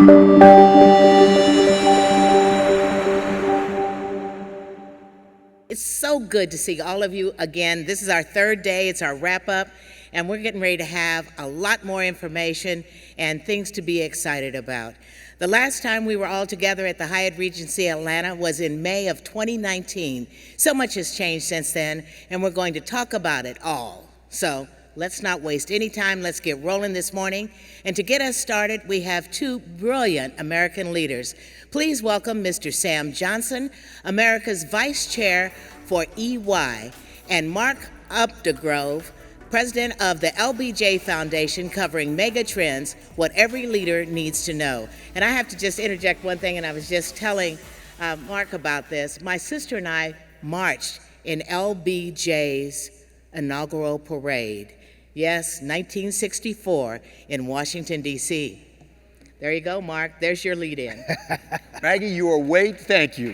It's so good to see all of you again. This is our third day, it's our wrap up, and we're getting ready to have a lot more information and things to be excited about. The last time we were all together at the Hyatt Regency Atlanta was in May of 2019. So much has changed since then, and we're going to talk about it all. So let's not waste any time. Let's get rolling this morning. And to get us started, we have two brilliant American leaders. Please welcome Mr. Sam Johnson, America's Vice Chair for EY, and Mark Updegrove, President of the LBJ Foundation, covering Megatrends, what every leader needs to know. And I have to just interject one thing, and I was just telling Mark about this. My sister and I marched in LBJ's inaugural parade. Yes, 1964 in Washington, D.C. There you go, Mark. There's your lead in. Maggie, you are thank you.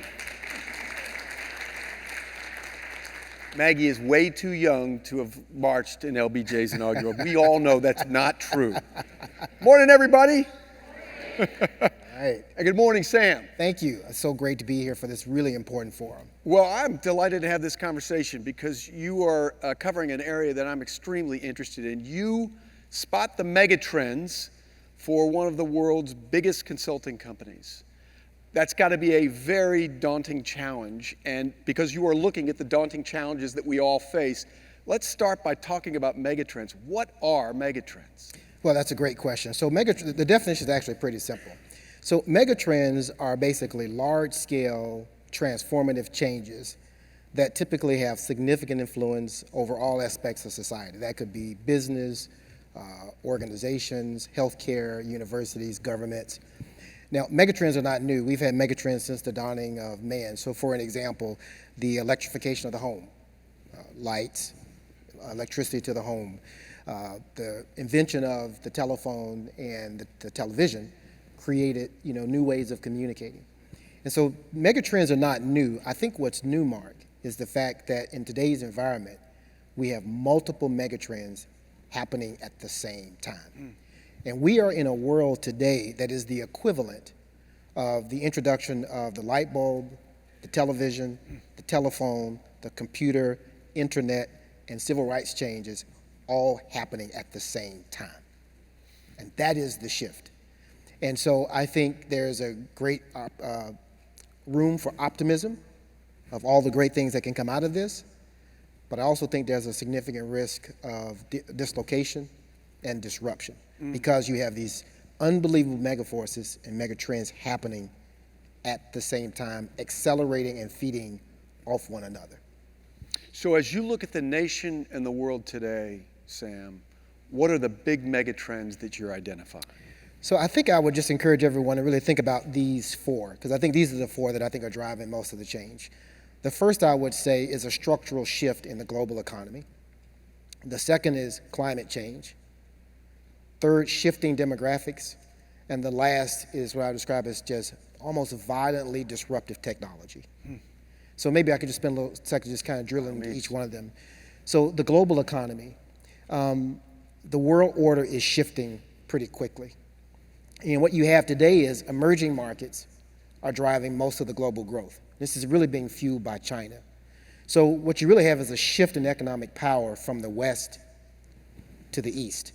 Maggie is way too young to have marched in LBJ's inaugural. We all know that's not true. Morning, everybody. All right. Good morning, Sam. Thank you. It's so great to be here for this really important forum. Well, I'm delighted to have this conversation because you are covering an area that I'm extremely interested in. You spot the megatrends for one of the world's biggest consulting companies. That's got to be a very daunting challenge, and because you are looking at the daunting challenges that we all face, let's start by talking about megatrends. What are megatrends? Well, that's a great question. So the definition is actually pretty simple. So megatrends are basically large-scale transformative changes that typically have significant influence over all aspects of society. That could be business, organizations, healthcare, universities, governments. Now, megatrends are not new. We've had megatrends since the dawning of man. So for an example, the electrification of the home, lights, electricity to the home, the invention of the telephone and the television created, new ways of communicating. And so megatrends are not new. I think what's new, Mark, is the fact that in today's environment, we have multiple megatrends happening at the same time. And we are in a world today that is the equivalent of the introduction of the light bulb, the television, the telephone, the computer, internet, and civil rights changes all happening at the same time. And that is the shift. And so I think there's a great room for optimism of all the great things that can come out of this, but I also think there's a significant risk of dislocation and disruption because you have these unbelievable megaforces and megatrends happening at the same time, accelerating and feeding off one another. So as you look at the nation and the world today, Sam, what are the big megatrends that you're identifying? So I think I would just encourage everyone to really think about these four, because I think these are the four that I think are driving most of the change. The first, I would say, is a structural shift in the global economy. The second is climate change. Third, shifting demographics. And the last is what I would describe as just almost violently disruptive technology. So maybe I could just spend a little second just kind of drilling into each one of them. So the global economy, the world order is shifting pretty quickly. And what you have today is emerging markets are driving most of the global growth. This is really being fueled by China. So what you really have is a shift in economic power from the West to the East.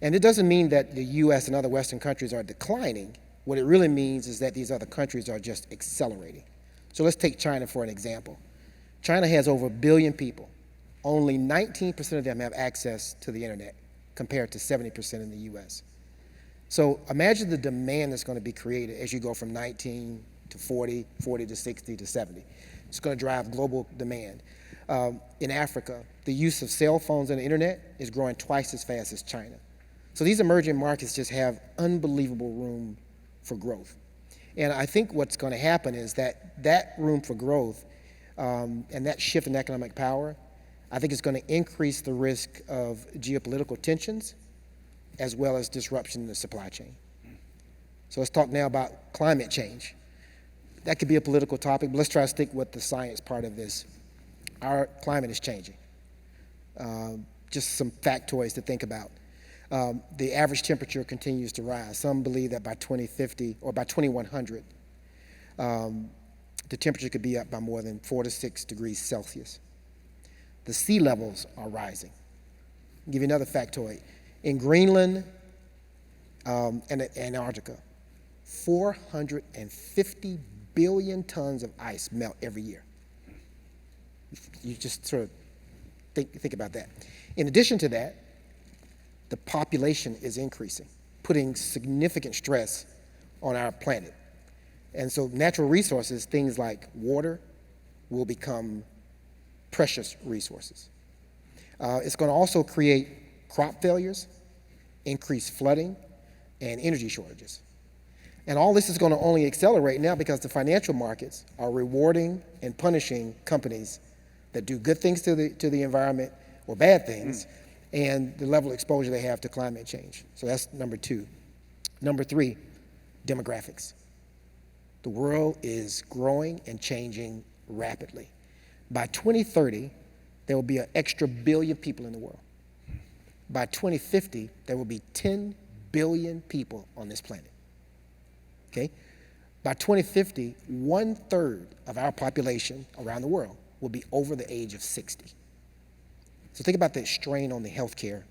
And it doesn't mean that the US and other Western countries are declining. What it really means is that these other countries are just accelerating. So let's take China for an example. China has over 1 billion people. Only 19% of them have access to the internet compared to 70% in the US. So imagine the demand that's going to be created as you go from 19 to 40, 40 to 60 to 70. It's going to drive global demand. In Africa, the use of cell phones and the internet is growing twice as fast as China. So these emerging markets just have unbelievable room for growth. And I think what's going to happen is that room for growth and that shift in economic power, I think is going to increase the risk of geopolitical tensions as well as disruption in the supply chain. So let's talk now about climate change. That could be a political topic, but let's try to stick with the science part of this. Our climate is changing. Just some factoids to think about. The average temperature continues to rise. Some believe that by 2050 or by 2100, the temperature could be up by more than 4 to 6 degrees Celsius. The sea levels are rising. I'll give you another factoid. In Greenland and Antarctica, 450 billion tons of ice melt every year. You just sort of think about that. In addition to that, the population is increasing, putting significant stress on our planet. And so natural resources, things like water, will become precious resources. It's going to also create crop failures, increased flooding, and energy shortages. And all this is going to only accelerate now because the financial markets are rewarding and punishing companies that do good things to the environment or bad things, and the level of exposure they have to climate change. So that's number 2. Number 3, demographics. The world is growing and changing rapidly. By 2030, there will be an extra billion people in the world. By 2050, there will be 10 billion people on this planet. Okay? By 2050, 1/3 of our population around the world will be over the age of 60. So think about the strain on the healthcare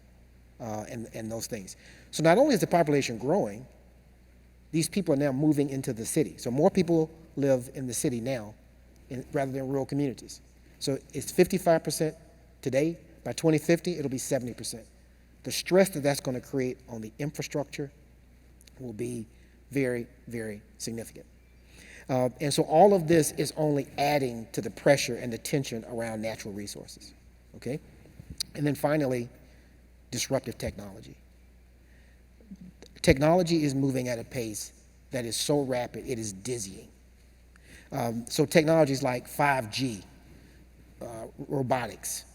and those things. So not only is the population growing, these people are now moving into the city. So more people live in the city now rather than rural communities. So it's 55% today. By 2050, it'll be 70%. The stress that that's going to create on the infrastructure will be very, very significant. And so all of this is only adding to the pressure and the tension around natural resources, okay? And then finally, disruptive technology. Technology is moving at a pace that is so rapid, it is dizzying. So technologies like 5G, robotics,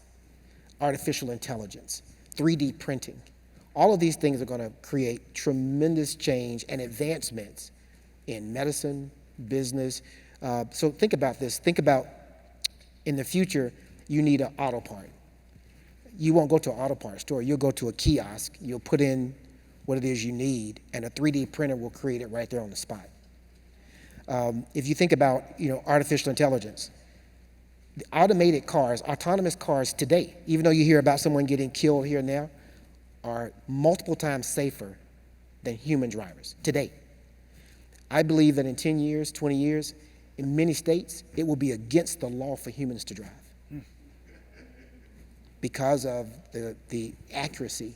artificial intelligence, 3D printing, all of these things are going to create tremendous change and advancements in medicine, business. So think about this. Think about in the future, you need an auto part. You won't go to an auto part store. You'll go to a kiosk. You'll put in what it is you need, and a 3D printer will create it right there on the spot. If you think about, artificial intelligence, the automated cars, autonomous cars today, even though you hear about someone getting killed here and there, are multiple times safer than human drivers today. I believe that in 10 years, 20 years, in many states, it will be against the law for humans to drive because of the accuracy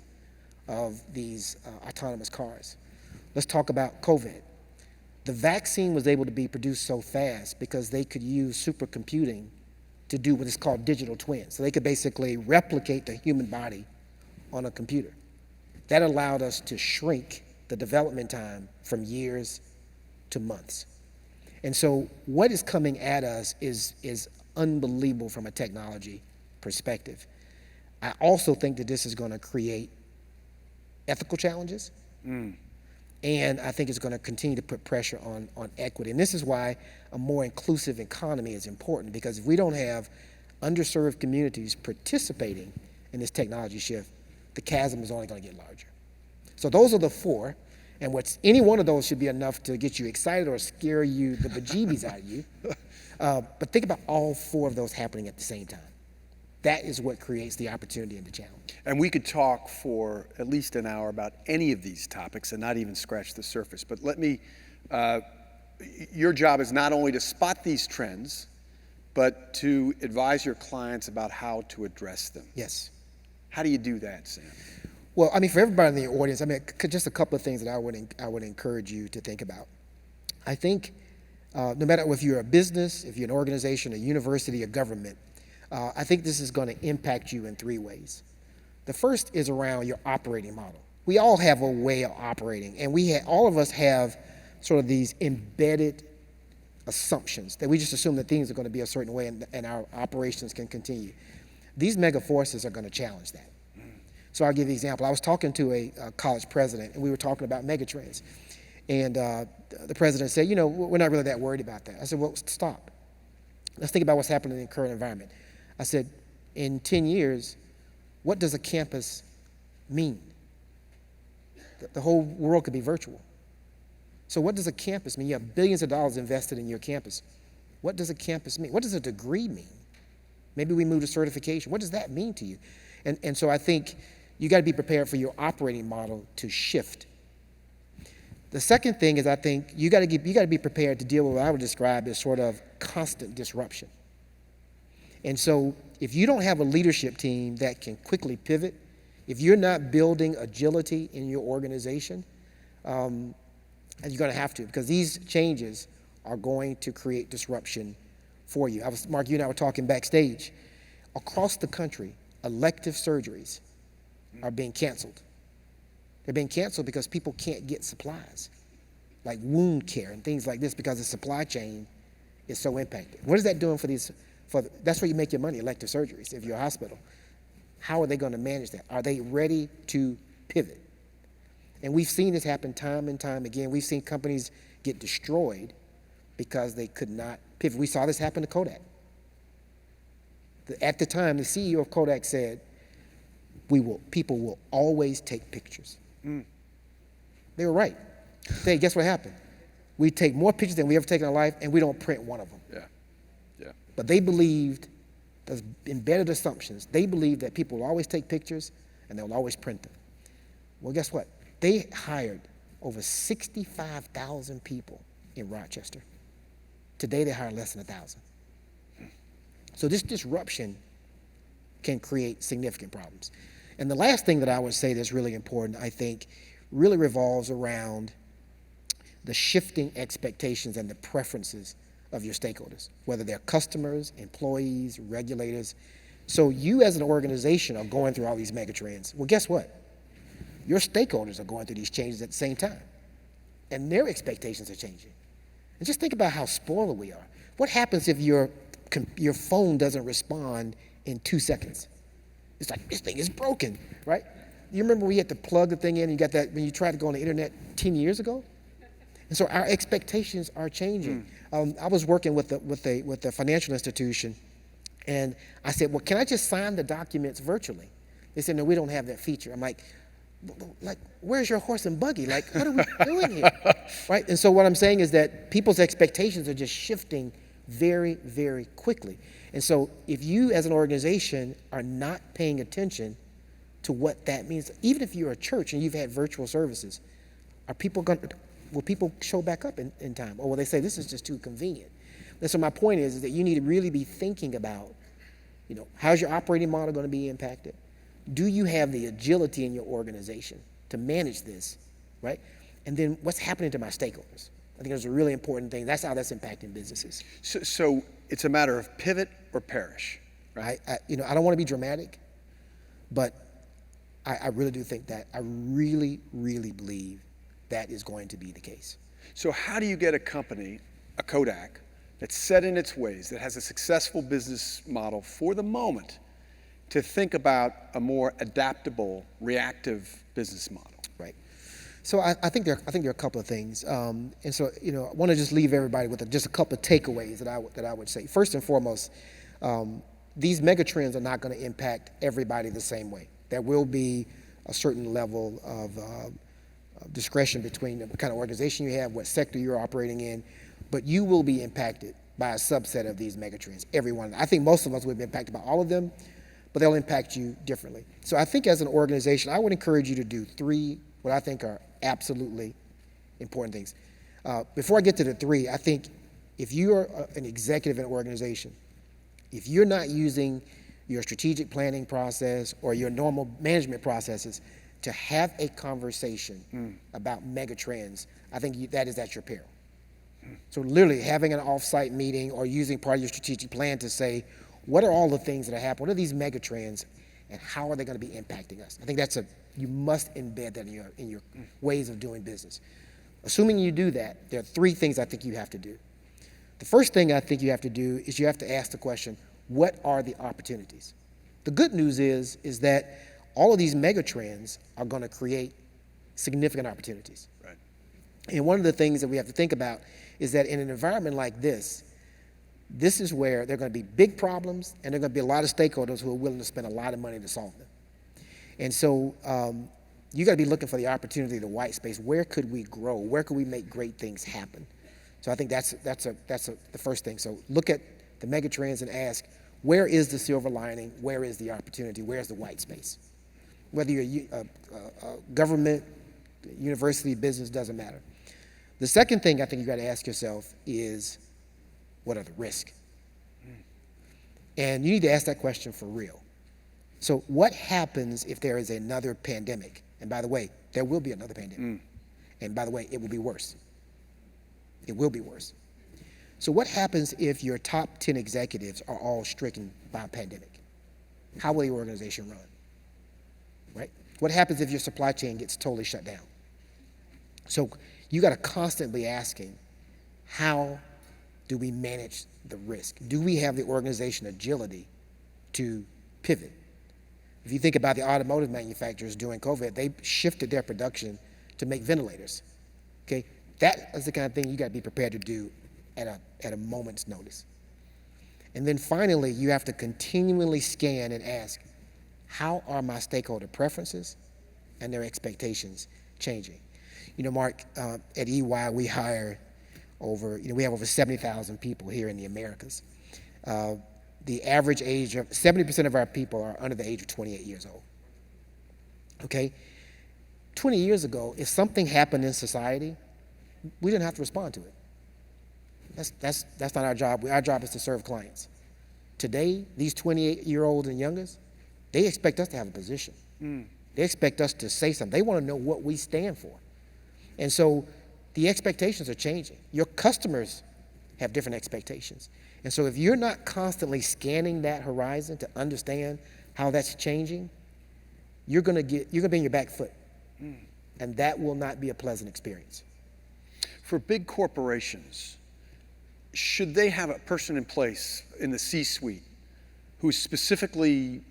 of these autonomous cars. Let's talk about COVID. The vaccine was able to be produced so fast because they could use supercomputing to do what is called digital twins. So they could basically replicate the human body on a computer. That allowed us to shrink the development time from years to months. And so what is coming at us is unbelievable from a technology perspective. I also think that this is going to create ethical challenges, and I think it's going to continue to put pressure on equity. And this is why a more inclusive economy is important, because if we don't have underserved communities participating in this technology shift, the chasm is only going to get larger. So those are the 4, and any one of those should be enough to get you excited or scare you the bejeebies out of you. But think about all 4 of those happening at the same time. That is what creates the opportunity and the challenge. And we could talk for at least an hour about any of these topics and not even scratch the surface. But your job is not only to spot these trends, but to advise your clients about how to address them. Yes. How do you do that, Sam? Well, for everybody in the audience, just a couple of things that I would encourage you to think about. I think no matter if you're a business, if you're an organization, a university, a government, I think this is going to impact you in 3 ways. The first is around your operating model. We all have a way of operating, and all of us have sort of these embedded assumptions that we just assume that things are going to be a certain way and our operations can continue. These mega forces are going to challenge that. So I'll give you an example. I was talking to a college president, and we were talking about megatrends. And the president said, we're not really that worried about that. I said, well, stop. Let's think about what's happening in the current environment. I said, in 10 years, what does a campus mean? the whole world could be virtual. So what does a campus mean? You have billions of dollars invested in your campus. What does a campus mean? What does a degree mean? Maybe we move to certification. What does that mean to you? And so I think you got to be prepared for your operating model to shift. The second thing is I think you got to be prepared to deal with what I would describe as sort of constant disruption. And so if you don't have a leadership team that can quickly pivot, if you're not building agility in your organization, and you're going to have to, because these changes are going to create disruption for you. Mark, you and I were talking backstage. Across the country, elective surgeries are being canceled. They're being canceled because people can't get supplies, like wound care and things like this, because the supply chain is so impacted. What is that doing for these? That's where you make your money, elective surgeries, if you're a hospital. How are they going to manage that? Are they ready to pivot? And we've seen this happen time and time again. We've seen companies get destroyed because they could not pivot. We saw this happen to Kodak. At the time, the CEO of Kodak said, people will always take pictures. They were right. Hey, guess what happened? We take more pictures than we ever taken in our life, and we don't print one of them. Yeah. But they believed, those embedded assumptions, they believed that people will always take pictures and they'll always print them. Well, guess what? They hired over 65,000 people in Rochester. Today, they hire less than 1,000. So this disruption can create significant problems. And the last thing that I would say that's really important, I think, really revolves around the shifting expectations and the preferences of your stakeholders, whether they're customers, employees, regulators. So you as an organization are going through all these megatrends. Well, guess what? Your stakeholders are going through these changes at the same time, and their expectations are changing. And just think about how spoiled we are. What happens if your phone doesn't respond in 2 seconds? It's like, this thing is broken, right? You remember we had to plug the thing in and you got that when you tried to go on the internet 10 years ago? And so our expectations are changing. I was working with a financial institution, and I said, well, can I just sign the documents virtually? They said, no, we don't have that feature. I'm like, where's your horse and buggy? Like, what are we doing here? Right? And so what I'm saying is that people's expectations are just shifting very, very quickly. And so if you as an organization are not paying attention to what that means, even if you're a church and you've had virtual services, will people show back up in time? Or will they say, this is just too convenient? And so my point is that you need to really be thinking about, how's your operating model going to be impacted? Do you have the agility in your organization to manage this, right? And then what's happening to my stakeholders? I think that's a really important thing. That's how that's impacting businesses. So it's a matter of pivot or perish, right? I don't want to be dramatic, but I really do think that. I really, really believe that is going to be the case. So how do you get a company, a Kodak, that's set in its ways, that has a successful business model for the moment, to think about a more adaptable, reactive business model? Right. So I think there are a couple of things, and so I want to just leave everybody with just a couple of takeaways that I would say. First and foremost, these megatrends are not going to impact everybody the same way. There will be a certain level of discretion between the kind of organization you have, what sector you're operating in, but you will be impacted by a subset of these megatrends. Everyone. I think most of us will be impacted by all of them, but they'll impact you differently. So I think as an organization, I would encourage you to do 3 what I think are absolutely important things. Before I get to the 3, I think if you're an executive in an organization, if you're not using your strategic planning process or your normal management processes to have a conversation about megatrends, I think that is at your peril. So literally having an off-site meeting or using part of your strategic plan to say, what are all the things that are happening? What are these megatrends, and how are they going to be impacting us? I think you must embed that in your ways of doing business. Assuming you do that, there are 3 things I think you have to do. The first thing I think you have to do is you have to ask the question, what are the opportunities? The good news is that all of these megatrends are going to create significant opportunities. Right. And one of the things that we have to think about is that in an environment like this is where there are going to be big problems, and there are going to be a lot of stakeholders who are willing to spend a lot of money to solve them. And so You got to be looking for the opportunity, the white space. Where could we grow? Where could we make great things happen? So I think that's the first thing. So look at the mega trends and ask, where is the silver lining? Where is the opportunity? Where's the white space? Whether you're government, university, business, doesn't matter. The second thing I think you got to ask yourself is, what are the risks? And you need to ask that question for real. So what happens if there is another pandemic? And by the way, there will be another pandemic. And by the way, it will be worse. It will be worse. So what happens if your top 10 executives are all stricken by a pandemic? How will your organization run? Right? What happens if your supply chain gets totally shut down? So you got to constantly asking, how do we manage the risk? Do we have the organization agility to pivot? If you think about the automotive manufacturers during COVID, they shifted their production to make ventilators. Okay, that is the kind of thing you got to be prepared to do at a moment's notice. And then finally, you have to continually scan and ask, how are my stakeholder preferences and their expectations changing? You know, Mark, at EY, we hire we have over 70,000 people here in the Americas. The average age of 70% of our people are under the age of 28 years old. Okay? 20 years ago, if something happened in society, we didn't have to respond to it. That's not our job. Our job is to serve clients. Today, these 28-year-olds and youngest, they expect us to have a position. They expect us to say something. They want to know what we stand for. And so the expectations are changing. Your customers have different expectations. And so if you're not constantly scanning that horizon to understand how that's changing, you're gonna be in your back foot. And that will not be a pleasant experience. For big corporations, should they have a person in place in the C-suite who's specifically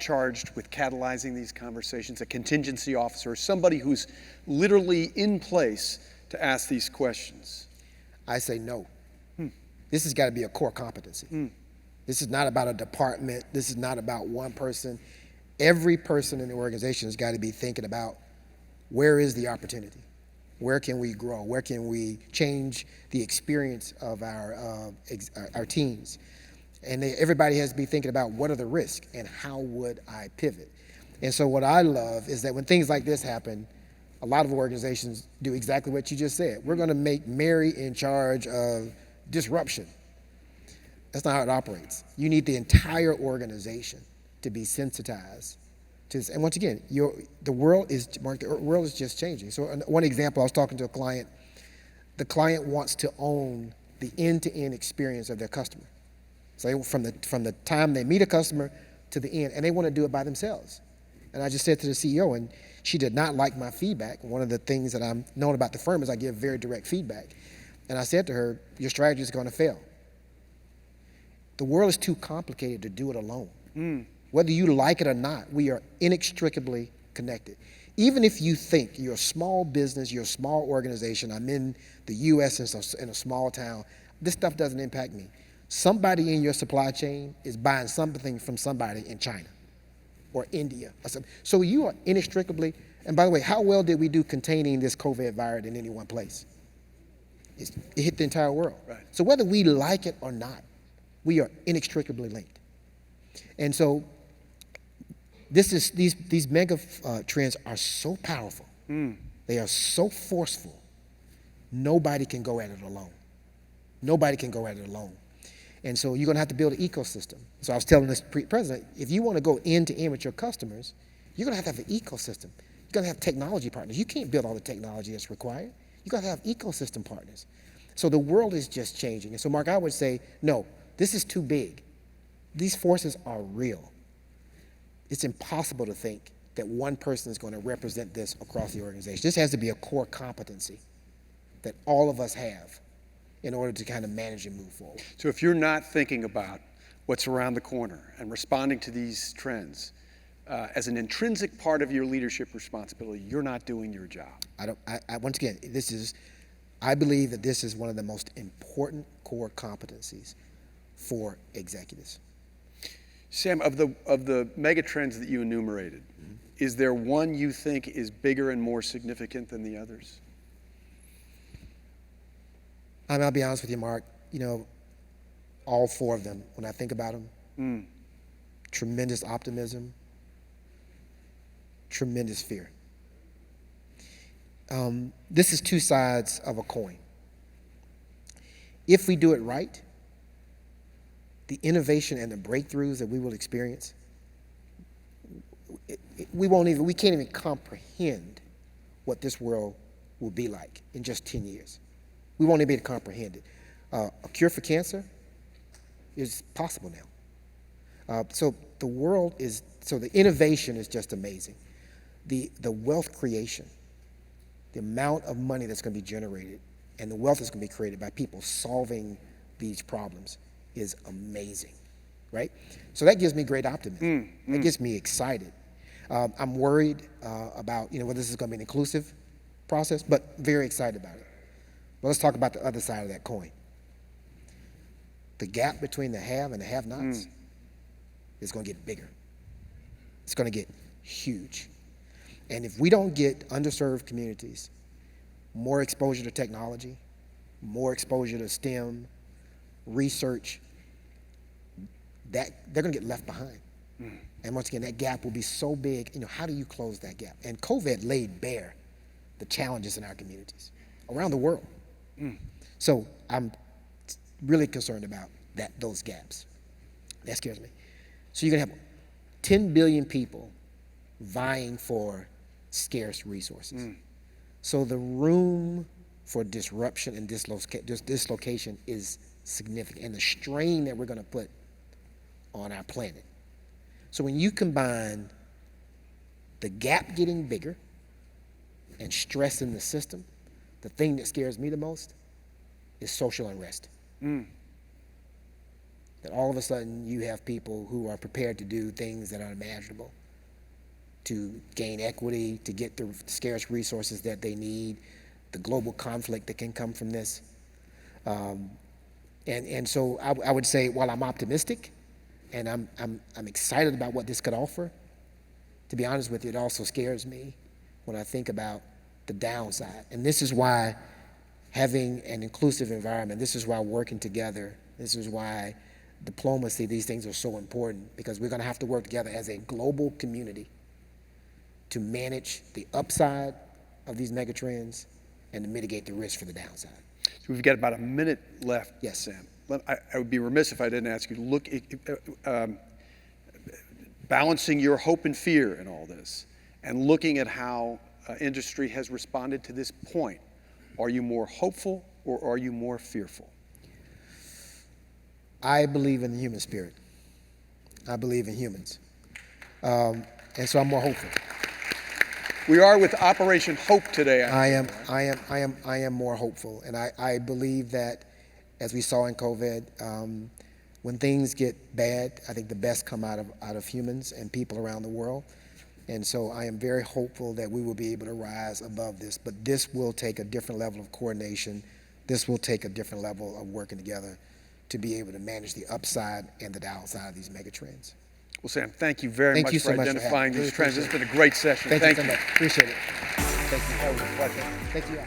charged with catalyzing these conversations, a contingency officer, somebody who's literally in place to ask these questions? I say no. This has got to be a core competency. This is not about a department. This is not about one person. Every person in the organization has got to be thinking about, where is the opportunity? Where can we grow? Where can we change the experience of our teams? And everybody has to be thinking about, what are the risks and how would I pivot? And so what I love is that when things like this happen, a lot of organizations do exactly what you just said. We're going to make Mary in charge of disruption. That's not how it operates. You need the entire organization to be sensitized to this. And once again, the world is just changing. So one example, I was talking to a client. The client wants to own the end-to-end experience of their customer. So from the time they meet a customer to the end, and they want to do it by themselves. And I just said to the CEO, and she did not like my feedback. One of the things that I'm known about the firm is I give very direct feedback. And I said to her, your strategy is going to fail. The world is too complicated to do it alone. Whether you like it or not, we are inextricably connected. Even if you think you're a small business, you're a small organization, I'm in the US in a small town, this stuff doesn't impact me. Somebody in your supply chain is buying something from somebody in China or India or something. So you are inextricably, and by the way, how well did we do containing this COVID virus in any one place? It hit the entire world. Right. So whether we like it or not, we are inextricably linked. And so these mega trends are so powerful. They are so forceful. Nobody can go at it alone. Nobody can go at it alone. And so you're going to have to build an ecosystem. So I was telling this president, if you want to go end to end with your customers, you're going to have an ecosystem. You're going to have technology partners. You can't build all the technology that's required. You got to have ecosystem partners. So the world is just changing. And so, Mark, I would say, no, this is too big. These forces are real. It's impossible to think that one person is going to represent this across the organization. This has to be a core competency that all of us have in order to kind of manage and move forward. So if you're not thinking about what's around the corner and responding to these trends as an intrinsic part of your leadership responsibility, you're not doing your job. Once again, I believe that this is one of the most important core competencies for executives. Sam, of the mega trends that you enumerated, Is there one you think is bigger and more significant than the others? I'll be honest with you, Mark. All four of them, when I think about them, tremendous optimism, tremendous fear. This is two sides of a coin. If we do it right, the innovation and the breakthroughs that we will experience, we can't even comprehend what this world will be like in just 10 years. We won't even be able to comprehend it. A cure for cancer is possible now. So the innovation is just amazing. The wealth creation, the amount of money that's going to be generated and the wealth that's going to be created by people solving these problems is amazing, right? So that gives me great optimism. That gets me excited. I'm worried about whether this is going to be an inclusive process, but very excited about it. But let's talk about the other side of that coin. The gap between the have and the have-nots is going to get bigger. It's going to get huge. And if we don't get underserved communities more exposure to technology, more exposure to STEM, research, they're going to get left behind. And once again, that gap will be so big. How do you close that gap? And COVID laid bare the challenges in our communities around the world. So I'm really concerned about those gaps. That scares me. So you're going to have 10 billion people vying for scarce resources. So the room for disruption and dislocation is significant, and the strain that we're going to put on our planet. So when you combine the gap getting bigger and stress in the system, the thing that scares me the most is social unrest. That all of a sudden you have people who are prepared to do things that are unimaginable to gain equity, to get the scarce resources that they need, the global conflict that can come from this. And so I would say, while I'm optimistic and I'm excited about what this could offer, to be honest with you, it also scares me when I think about the downside. And this is why having an inclusive environment, this is why working together, this is why diplomacy, these things are so important, because we're going to have to work together as a global community to manage the upside of these megatrends and to mitigate the risk for the downside. So we've got about a minute left, Yes. Sam. I would be remiss if I didn't ask you to look at balancing your hope and fear in all this and looking at how industry has responded to this point. Are you more hopeful or are you more fearful? I believe in the human spirit. I believe in humans. And so I'm more hopeful. We are with Operation Hope today. I am more hopeful. And I believe that, as we saw in COVID, when things get bad, I think the best come out of humans and people around the world. And so I am very hopeful that we will be able to rise above this. But this will take a different level of coordination. This will take a different level of working together to be able to manage the upside and the downside of these megatrends. Well, Sam, thank you very much for identifying these trends. It's been a great session. Thank you so much. Appreciate it. Thank you. That was a pleasure. Thank you all.